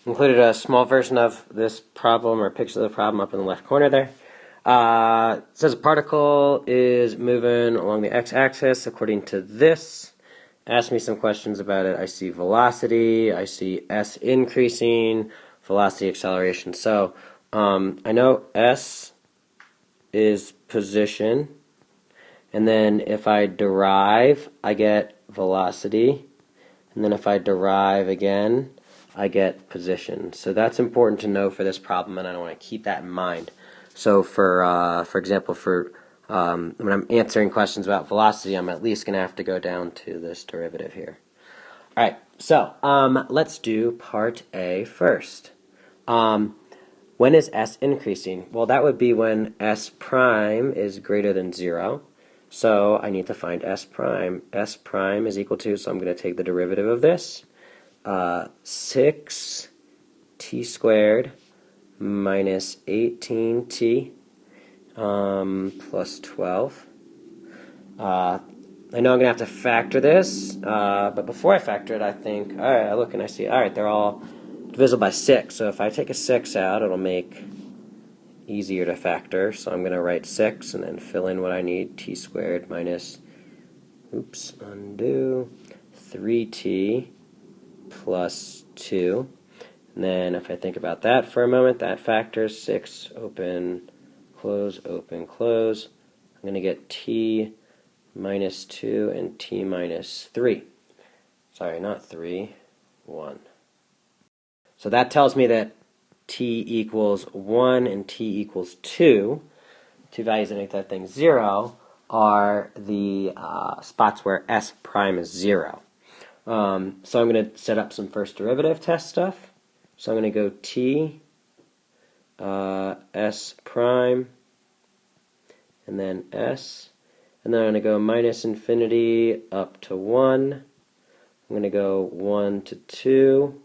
Included a small version of this problem or picture of the problem up in the left corner there. It says a particle is moving along the x-axis according to this. Ask me some questions about it. I see velocity, I see s increasing, velocity, acceleration. So I know s is position, and then if I derive, I get velocity, and then if I derive again, I get position. So that's important to know for this problem, and I want to keep that in mind. So for example, when I'm answering questions about velocity, I'm at least going to have to go down to this derivative here. All right, so let's do part A first. When is s increasing? Well, that would be when s prime is greater than 0. So I need to find s prime. S prime is equal to, so I'm going to take the derivative of this. 6t squared minus 18t plus 12. I know I'm going to have to factor this, but before I factor it, I think, all right, I look and I see, all right, they're all divisible by 6. So if I take a 6 out, it'll make easier to factor. So I'm going to write 6 and then fill in what I need, t squared minus, undo, 3t plus 2. And then if I think about that for a moment, that factors 6, open, close, open, close. I'm going to get t minus 2 and t minus 3. Sorry, not 3, 1. So that tells me that t equals 1 and t equals 2. Two values that make that thing 0 are the spots where s prime is 0. So I'm going to set up some first derivative test stuff. So I'm going to go t s prime and then s, and then I'm going to go minus infinity up to 1. I'm going to go 1 to 2,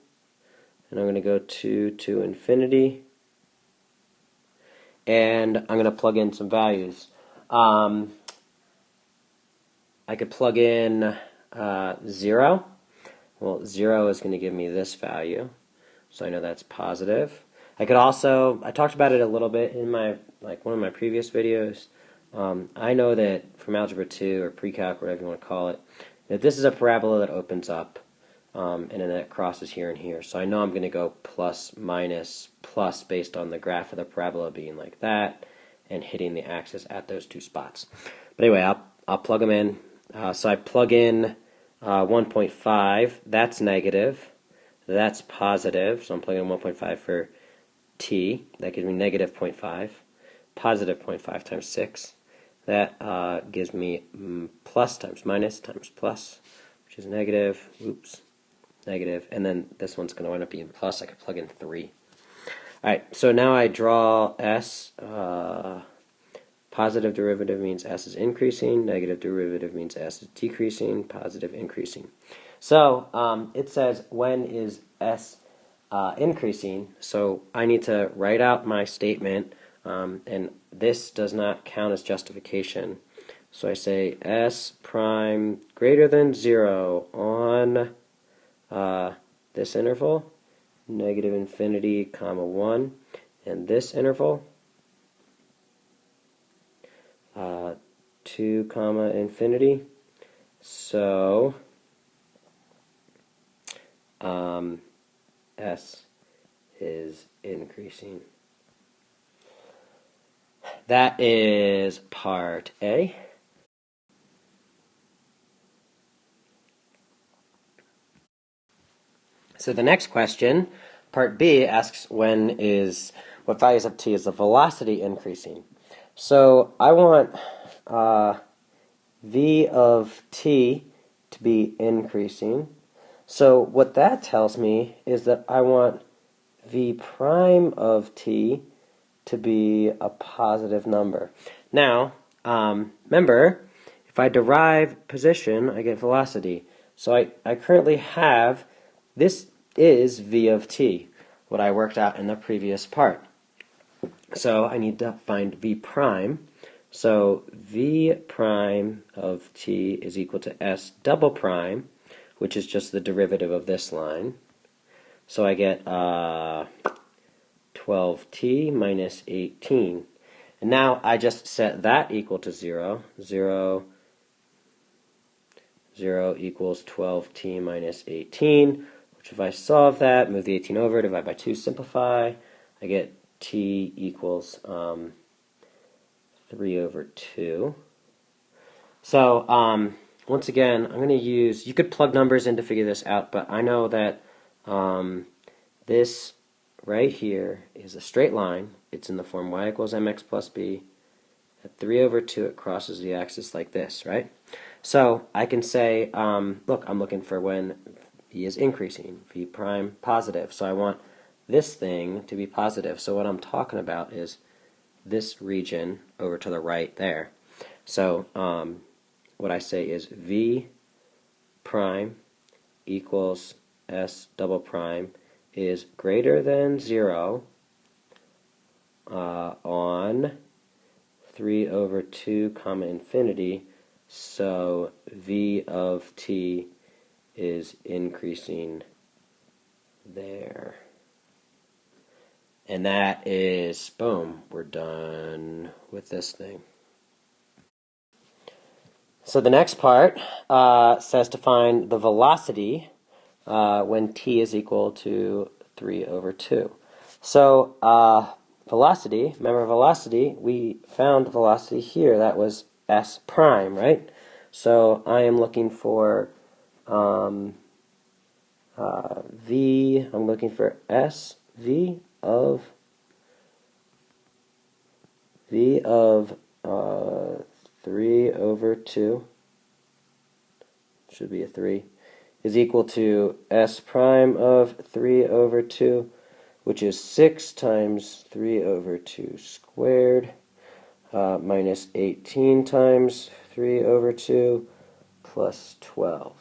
and I'm going to go 2 to infinity, and I'm going to plug in some values. I could plug in 0. Well, 0 is going to give me this value, so I know that's positive. I could also, I talked about it a little bit in my, one of my previous videos. I know that from Algebra 2 or Pre-Calc, whatever you want to call it, that this is a parabola that opens up, and then it crosses here and here. So I know I'm going to go plus, minus, plus based on the graph of the parabola being like that and hitting the axis at those two spots. But anyway, I'll plug them in. So I plug in 1.5. That's negative. That's positive. So I'm plugging in 1.5 for t. That gives me negative 0.5. Positive 0.5 times 6. That gives me plus times minus times plus, which is negative. Negative. And then this one's going to wind up being plus. I could plug in 3. Alright, so now I draw s. Positive derivative means s is increasing. Negative derivative means s is decreasing. Positive increasing. So it says when is s increasing. So I need to write out my statement. And this does not count as justification. So I say s prime greater than 0 on this interval, negative infinity, comma 1, and this interval, 2, comma infinity. So s is increasing. That is part A. So the next question, part B, asks what values of t is the velocity increasing? So I want v of t to be increasing. So what that tells me is that I want v prime of t to be a positive number. Now, remember, if I derive position, I get velocity. So I currently have, this is v of t, what I worked out in the previous part. So I need to find v prime. So v prime of t is equal to s double prime, which is just the derivative of this line, So I get 12t minus 18. And now I just set that equal to 0. 0, 0 equals 12t minus 18, which if I solve that, move the 18 over, divide by 2, simplify, I get t equals 3 over 2. So once again, I'm going to use, you could plug numbers in to figure this out, but I know that this right here is a straight line. It's in the form y equals mx plus b. At 3 over 2, it crosses the axis like this, right? So I can say, look, I'm looking for when v is increasing, v prime positive. So I want this thing to be positive. So what I'm talking about is this region over to the right there. So what I say is v prime equals s double prime is greater than 0 on 3 over 2 comma infinity, so v of t is increasing there. And that is, boom, we're done with this thing. So the next part says to find the velocity when t is equal to 3 over 2. So velocity, remember velocity, we found velocity here, that was s prime, right? So I am looking for v, I'm looking for s, v of 3 over 2, should be a 3, is equal to s prime of 3 over 2, which is 6 times 3 over 2 squared, minus 18 times 3 over 2, plus 12.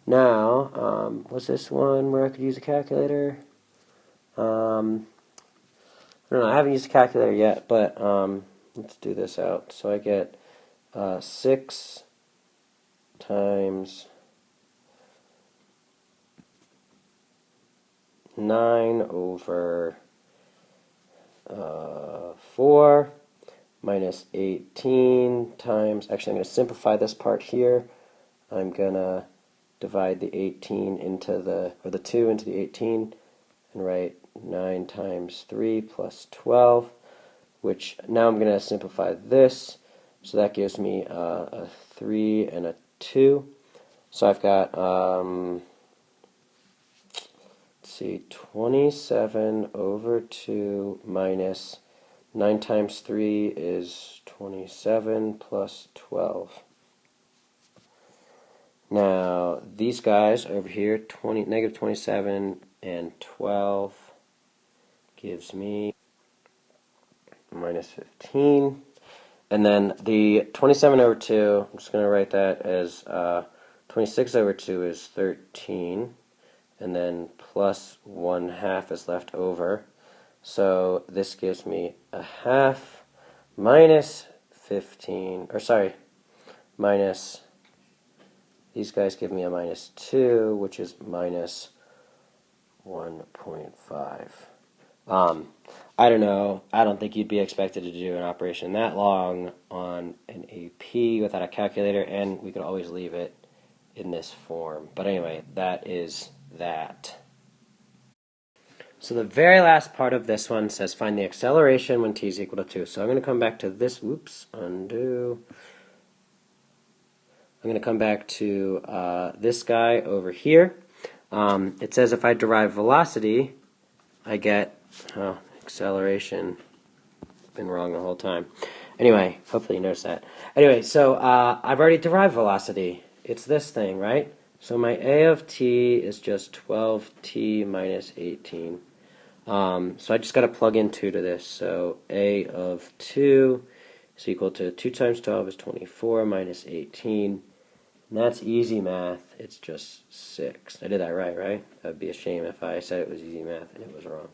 Now, what's this one where I could use a calculator? I don't know, I haven't used a calculator yet, but let's do this out. So I get 6 times 9 over 4 minus 18 times, actually I'm going to simplify this part here. I'm going to divide the 18 into the 2 into the 18 and write 9 times 3 plus 12, which now I'm going to simplify this. So that gives me a 3 and a 2. So I've got, let's see, 27 over 2 minus 9 times 3 is 27 plus 12. Now, these guys over here, negative 27 and 12 gives me minus 15. And then the 27 over 2, I'm just going to write that as 26 over 2 is 13. And then plus 1/2 is left over. So this gives me a half minus 15, or sorry, minus, these guys give me a minus 2, which is minus 1.5. I don't know, I don't think you'd be expected to do an operation that long on an AP without a calculator, and we could always leave it in this form. But anyway, that is that. So the very last part of this one says find the acceleration when t is equal to 2. So I'm going to come back to this, whoops, undo. I'm going to come back to this guy over here. It says if I derive velocity, I get, acceleration, been wrong the whole time. Anyway, hopefully you noticed that. Anyway, so I've already derived velocity. It's this thing, right? So my a of t is just 12t minus 18. So I just got to plug in 2 to this. So a of 2 is equal to 2 times 12 is 24 minus 18. And that's easy math. It's just 6. I did that right, right? That would be a shame if I said it was easy math and it was wrong.